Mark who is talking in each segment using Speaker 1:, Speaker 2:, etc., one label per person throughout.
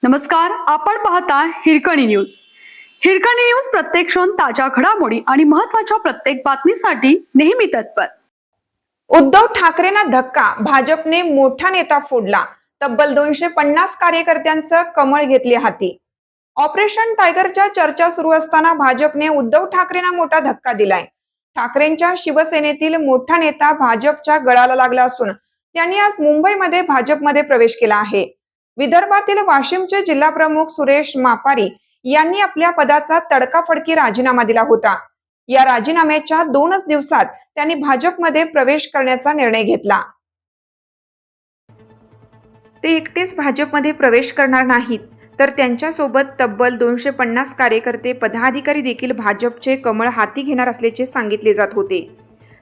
Speaker 1: नमस्कार, आपण पाहता हिरकणी न्यूज. हिरकणी न्यूज प्रत्येक क्षण ताज्या घडामोडी आणि महत्त्वाच्या प्रत्येक बातमीसाठी नेहमी तत्पर.
Speaker 2: उद्धव ठाकरेंना धक्का, भाजपने मोठा नेता फोडला. तब्बल 250 कार्यकर्त्यांसह कमळ घेतले हाती. ऑपरेशन टायगरच्या चर्चा सुरू असताना भाजपने उद्धव ठाकरेंना मोठा धक्का दिलाय. ठाकरेंच्या शिवसेनेतील मोठा नेता भाजपच्या गळाला लागला असून त्यांनी आज मुंबईमध्ये भाजपमध्ये प्रवेश केला आहे. विदर्भातील वाशिमचे जिल्हा प्रमुख सुरेश मापारी यांनी आपल्या पदाचा तडकाफडकी राजीनामा दिला होता. या राजीनाम्याच्या 2च दिवसात त्यांनी भाजपमध्ये प्रवेश करण्याचा निर्णय घेतला. ते एकटेच भाजपमध्ये प्रवेश करणार नाहीत, तर त्यांच्यासोबत तब्बल 250 कार्यकर्ते, पदाधिकारी देखील भाजपचे कमळ हाती घेणार असल्याचे सांगितले जात होते.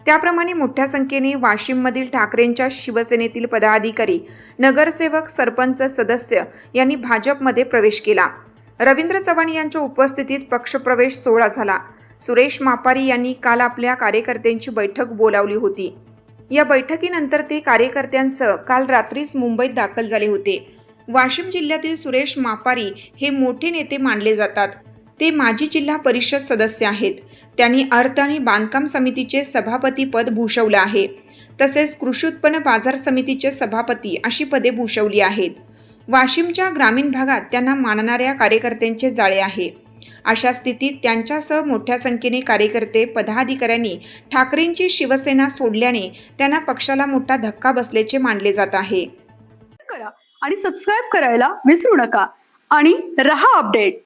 Speaker 2: त्याप्रमाणे मोठ्या संख्येने वाशिममधील ठाकरेंच्या शिवसेनेतील पदाधिकारी, नगरसेवक, सरपंच, सदस्य यांनी भाजपमध्ये प्रवेश केला. रवींद्र चव्हाण यांच्या उपस्थितीत पक्षप्रवेश सोहळा झाला. सुरेश मापारी यांनी काल आपल्या कार्यकर्त्यांची बैठक बोलावली होती. या बैठकीनंतर ते कार्यकर्त्यांसह काल रात्रीच मुंबईत दाखल झाले होते. वाशिम जिल्ह्यातील सुरेश मापारी हे मोठे नेते मानले जातात. ते माजी जिल्हा परिषद सदस्य आहेत. त्यांनी अर्थ आणि बांधकाम समितीचे सभापती पद भूषवले आहे. तसेच कृषी उत्पन्न बाजार समितीचे सभापती अशी पदे भूषवली आहेत. वाशिमच्या ग्रामीण भागात त्यांना मानणाऱ्या कार्यकर्त्यांचे जाळे आहे. अशा स्थितीत त्यांच्यासह मोठ्या संख्येने कार्यकर्ते, पदाधिकाऱ्यांनी ठाकरेंची शिवसेना सोडल्याने त्यांना पक्षाला मोठा धक्का बसल्याचे मानले जात आहे.
Speaker 1: करा आणि सबस्क्राइब करायला विसरू नका आणि रहा अपडेट.